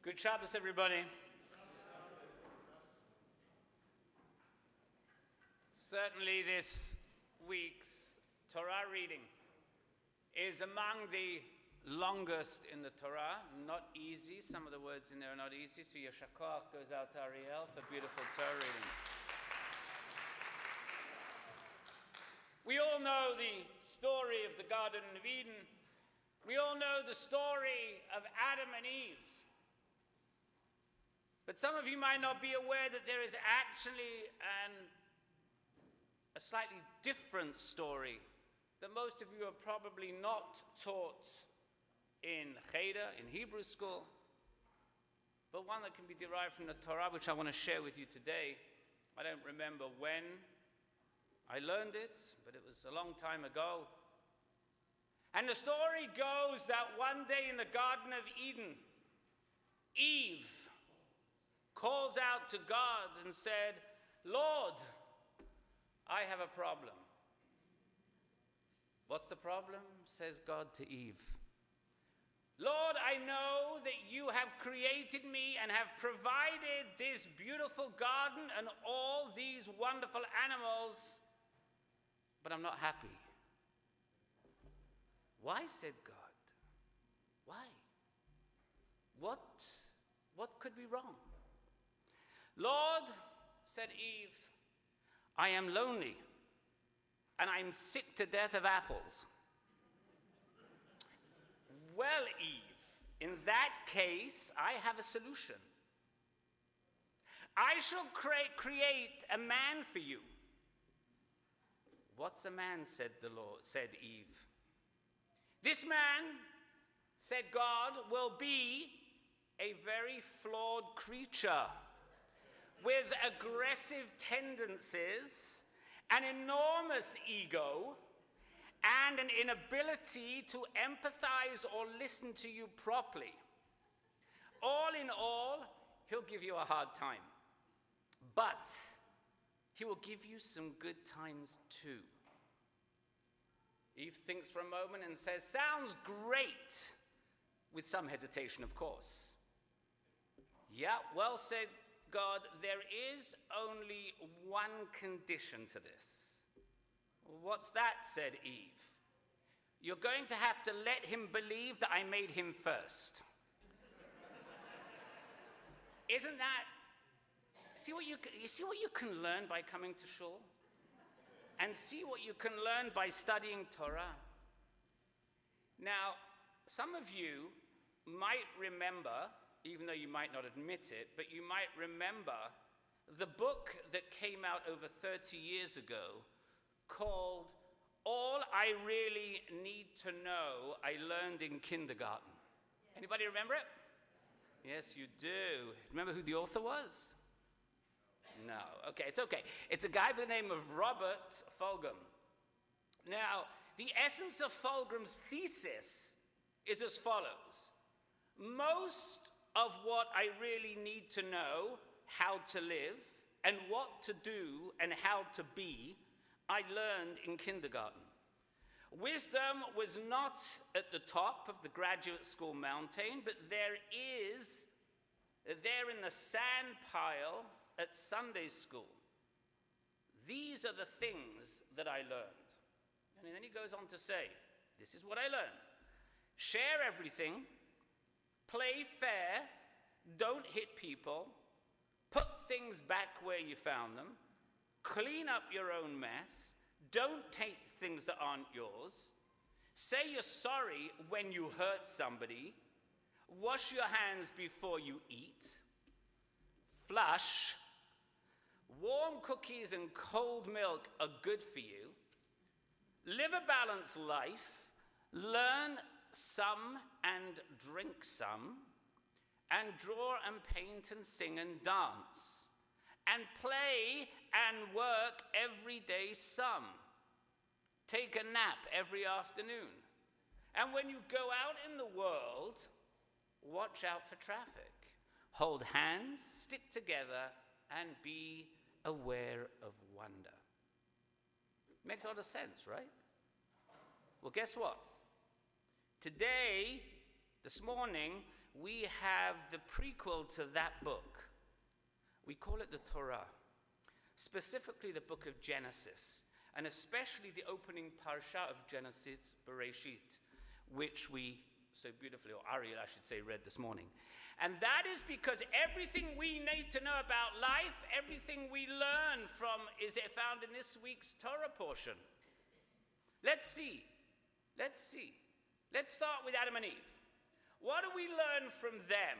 Good Shabbos, everybody. Certainly this week's Torah reading is among the longest in the Torah. Not easy. Some of the words in there are not easy. So your shakach goes out to Ariel for beautiful Torah reading. We all know the story of the Garden of Eden. We all know the story of Adam and Eve. But some of you might not be aware that there is actually a slightly different story that most of you are probably not taught in Cheder, in Hebrew school, but one that can be derived from the Torah, which I want to share with you today. I don't remember when I learned it, but it was a long time ago. And the story goes that one day in the Garden of Eden, Eve calls out to God and said, "Lord, I have a problem." "What's the problem?" says God to Eve. "Lord, I know that you have created me and have provided this beautiful garden and all these wonderful animals, but I'm not happy." "Why?" said God. "Why? What could be wrong?" "Lord," said Eve, "I am lonely and I'm sick to death of apples." "Well, Eve, in that case, I have a solution. I shall create a man for you." "What's a man?" said Eve. "This man," said God, "will be a very flawed creature with aggressive tendencies, an enormous ego, and an inability to empathize or listen to you properly. All in all, he'll give you a hard time, but he will give you some good times too." Eve thinks for a moment and says, "Sounds great," with some hesitation, of course. "Yeah, well," said God, "there is only one condition to this." "What's that?" said Eve. "You're going to have to let him believe that I made him first." Isn't that, you see what you can learn by coming to shul? And see what you can learn by studying Torah? Now, some of you might remember, even though you might not admit it, but you might remember the book that came out over 30 years ago called "All I Really Need to Know I Learned in Kindergarten." Anybody remember it? Yes, you do. Remember who the author was? No. Okay, it's okay. It's a guy by the name of Robert Fulghum. Now, the essence of Fulgham's thesis is as follows. Most of what I really need to know how to live and what to do and how to be, I learned in kindergarten. Wisdom was not at the top of the graduate school mountain, but there in the sand pile at Sunday school. These are the things that I learned. And then he goes on to say, this is what I learned. Share everything. Play fair, don't hit people, put things back where you found them, clean up your own mess, don't take things that aren't yours, say you're sorry when you hurt somebody, wash your hands before you eat, flush, warm cookies and cold milk are good for you, live a balanced life, learn some and drink some, and draw and paint and sing and dance, and play and work every day some. Take a nap every afternoon. And when you go out in the world, watch out for traffic. Hold hands, stick together, and be aware of wonder. Makes a lot of sense, right? Well, guess what? Today, this morning, we have the prequel to that book. We call it the Torah, specifically the book of Genesis, and especially the opening parsha of Genesis, Bereshit, which we so beautifully, or Ariel I should say, read this morning. And that is because everything we need to know about life, everything we learn from, is found in this week's Torah portion. Let's see. Let's start with Adam and Eve. What do we learn from them?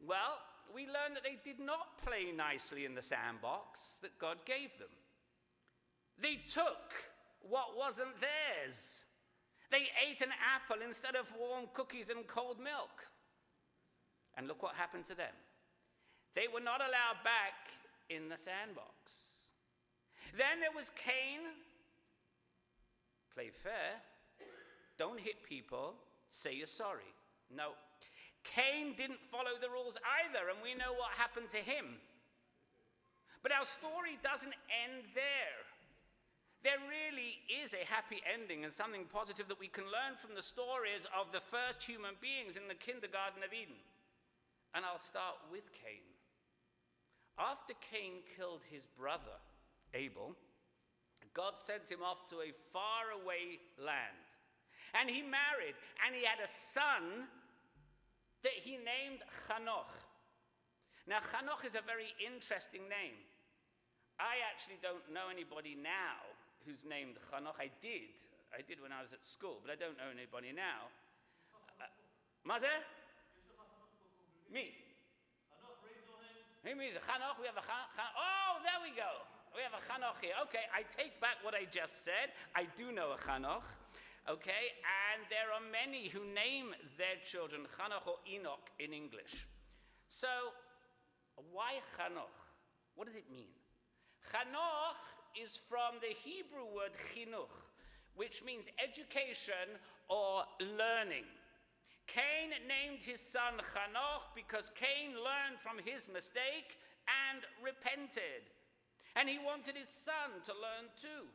Well, we learn that they did not play nicely in the sandbox that God gave them. They took what wasn't theirs. They ate an apple instead of warm cookies and cold milk. And look what happened to them. They were not allowed back in the sandbox. Then there was Cain. Play fair. Don't hit people. Say you're sorry. No. Cain didn't follow the rules either, and we know what happened to him. But our story doesn't end there. There really is a happy ending and something positive that we can learn from the stories of the first human beings in the kindergarten of Eden. And I'll start with Cain. After Cain killed his brother, Abel, God sent him off to a faraway land. And he married, and he had a son that he named Hanoch. Now, Hanoch is a very interesting name. I actually don't know anybody now who's named Hanoch. I did when I was at school, but I don't know anybody now. Mazer? Me. Who means Hanoch? We have a Hanoch. Oh, there we go. We have a Hanoch here. Okay, I take back what I just said. I do know a Hanoch. Okay, and there are many who name their children Hanoch or Enoch in English. So, why Hanoch? What does it mean? Hanoch is from the Hebrew word chinuch, which means education or learning. Cain named his son Hanoch because Cain learned from his mistake and repented. And he wanted his son to learn too.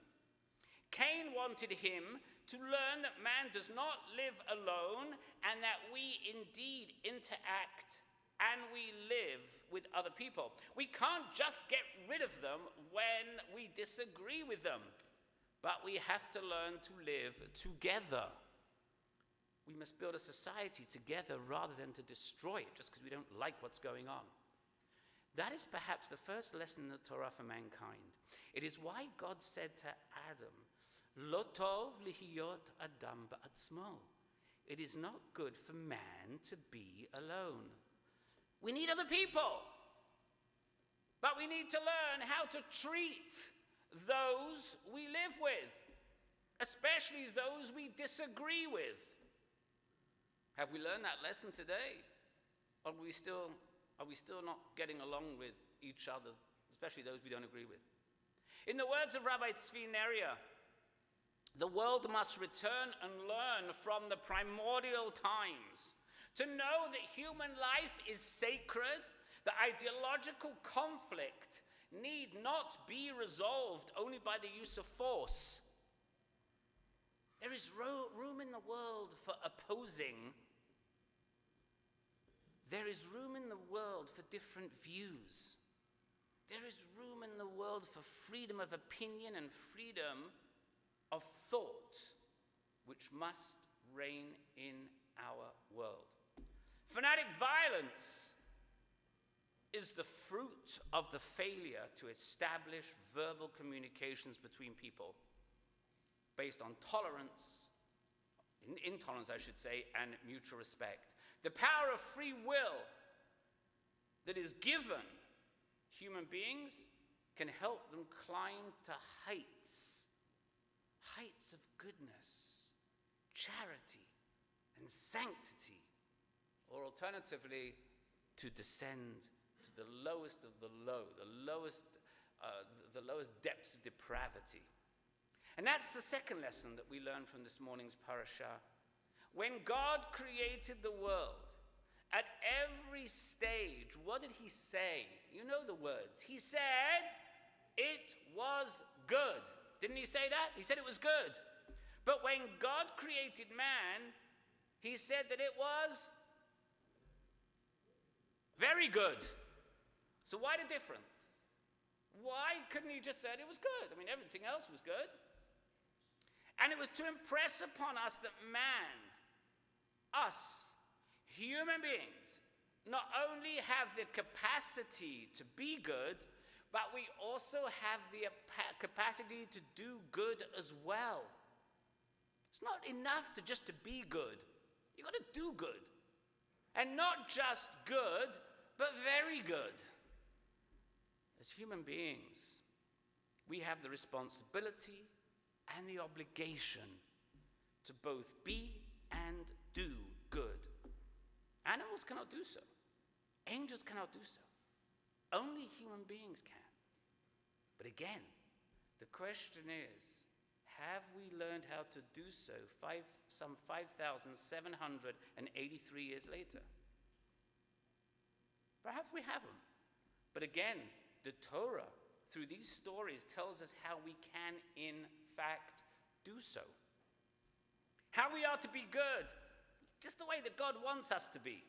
Cain wanted him to learn that man does not live alone and that we indeed interact and we live with other people. We can't just get rid of them when we disagree with them, but we have to learn to live together. We must build a society together rather than to destroy it just because we don't like what's going on. That is perhaps the first lesson in the Torah for mankind. It is why God said to Adam, Lo tov lihiyot adam ba'atzmo. It is not good for man to be alone. We need other people. But we need to learn how to treat those we live with, especially those we disagree with. Have we learned that lesson today? Or are we still not getting along with each other, especially those we don't agree with? In the words of Rabbi Tzvi Neria, the world must return and learn from the primordial times to know that human life is sacred, that ideological conflict need not be resolved only by the use of force. There is room in the world for opposing. There is room in the world for different views. There is room in the world for freedom of opinion and freedom of thought, which must reign in our world. Fanatic violence is the fruit of the failure to establish verbal communications between people based on intolerance, I should say, and mutual respect. The power of free will that is given human beings can help them climb to heights of goodness, charity, and sanctity, or alternatively, to descend to the lowest of the low, the lowest depths of depravity. And that's the second lesson that we learn from this morning's parasha. When God created the world, at every stage, what did he say? You know the words. He said, it was good. Didn't he say that? He said it was good. But when God created man, he said that it was Very good. So why the difference? Why couldn't he just said it was good? I mean, everything else was good. And it was to impress upon us that man, us, human beings, not only have the capacity to be good, but we also have the capacity to do good as well. It's not enough to be good. You've got to do good. And not just good, but very good. As human beings, we have the responsibility and the obligation to both be and do good. Animals cannot do so. Angels cannot do so. Only human beings can. But again, the question is, have we learned how to do so some 5,783 years later? Perhaps we haven't. But again, the Torah, through these stories, tells us how we can, in fact, do so. How we are to be good, just the way that God wants us to be.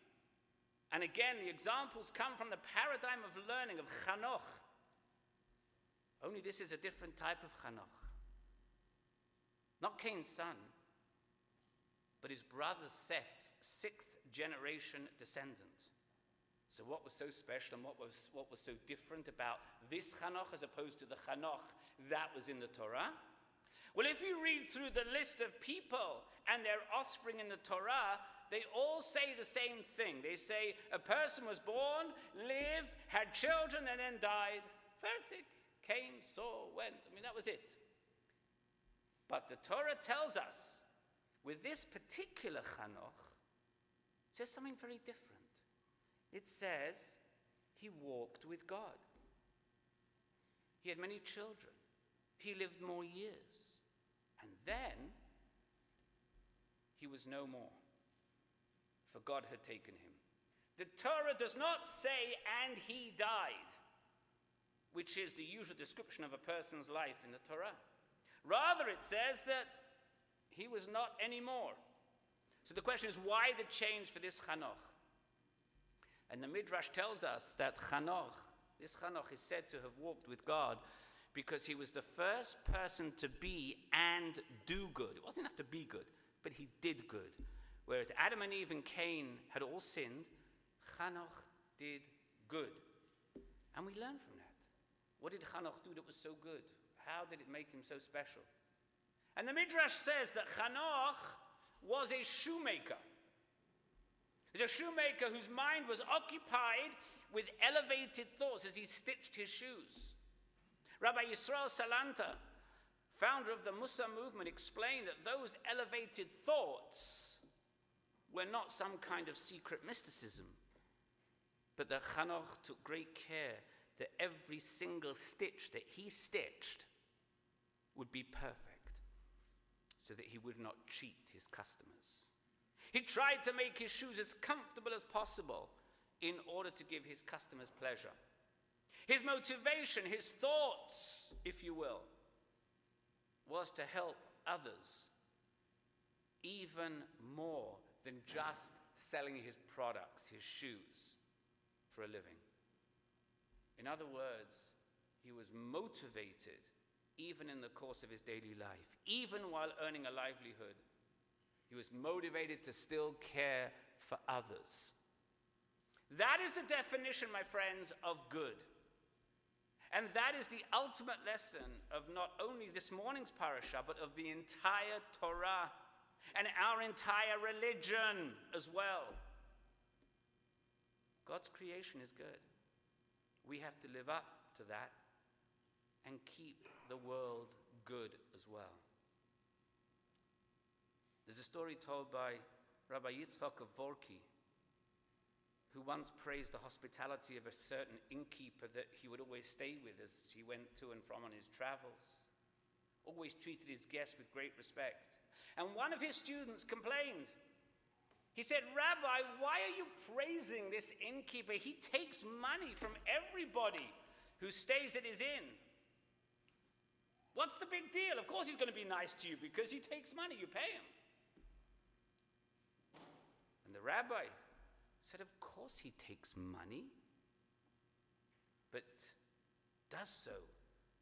And again, the examples come from the paradigm of learning, of Chanoch. Only this is a different type of Chanoch. Not Cain's son, but his brother Seth's 6th generation descendant. So what was so special and what was so different about this Chanoch as opposed to the Chanoch that was in the Torah? Well, if you read through the list of people and their offspring in the Torah, they all say the same thing. They say a person was born, lived, had children, and then died. Fertig, came, saw, went. I mean, that was it. But the Torah tells us, with this particular Chanoch, it says something very different. It says he walked with God. He had many children. He lived more years. And then he was no more, for God had taken him. The Torah does not say, and he died, which is the usual description of a person's life in the Torah. Rather, it says that he was not anymore. So the question is, why the change for this Chanoch? And the Midrash tells us that this Chanoch is said to have walked with God because he was the first person to be and do good. It wasn't enough to be good, but he did good. Whereas Adam and Eve and Cain had all sinned, Chanoch did good. And we learn from that. What did Chanoch do that was so good? How did it make him so special? And the Midrash says that Chanoch was a shoemaker. He's a shoemaker whose mind was occupied with elevated thoughts as he stitched his shoes. Rabbi Yisrael Salanta, founder of the Mussar movement, explained that those elevated thoughts were not some kind of secret mysticism, but that Chanoch took great care that every single stitch that he stitched would be perfect, so that he would not cheat his customers. He tried to make his shoes as comfortable as possible in order to give his customers pleasure. His motivation, his thoughts, if you will, was to help others even more than just selling his products, his shoes, for a living. In other words, he was motivated even in the course of his daily life, even while earning a livelihood. He was motivated to still care for others. That is the definition, my friends, of good. And that is the ultimate lesson of not only this morning's parasha, but of the entire Torah and our entire religion as well. God's creation is good. We have to live up to that and keep the world good as well. There's a story told by Rabbi Yitzchak of Vorki, who once praised the hospitality of a certain innkeeper that he would always stay with as he went to and from on his travels. Always treated his guests with great respect. And one of his students complained. He said, "Rabbi, why are you praising this innkeeper? He takes money from everybody who stays at his inn. What's the big deal? Of course he's going to be nice to you because he takes money, you pay him." And the rabbi said, of course he takes money, but does so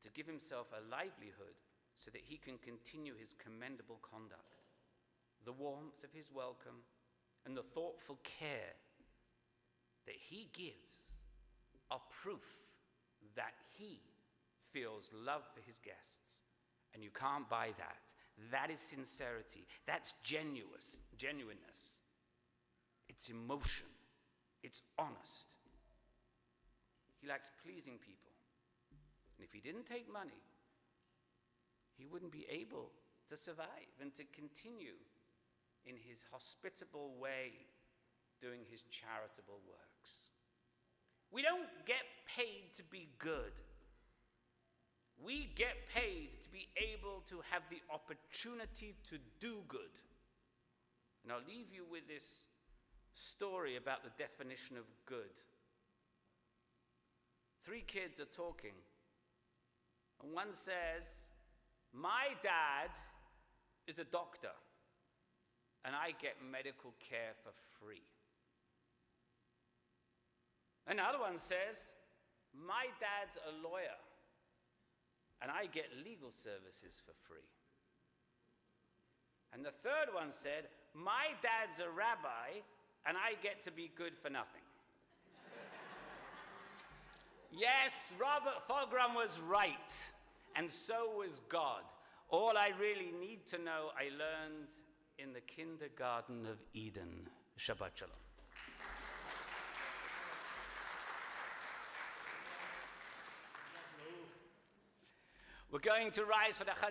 to give himself a livelihood so that he can continue his commendable conduct. The warmth of his welcome and the thoughtful care that he gives are proof that he feels love for his guests. And you can't buy that. That is sincerity. That's genuineness. It's emotion. It's honest. He likes pleasing people. And if he didn't take money, he wouldn't be able to survive and to continue in his hospitable way doing his charitable works. We don't get paid to be good. We get paid to be able to have the opportunity to do good. And I'll leave you with this story about the definition of good. 3 kids are talking, and one says, "My dad is a doctor, and I get medical care for free." Another one says, "My dad's a lawyer, and I get legal services for free." And the third one said, "My dad's a rabbi, and I get to be good for nothing." Yes, Robert Fulgram was right, and so was God. All I really need to know, I learned in the kindergarten of Eden. Shabbat Shalom. We're going to rise for the Chad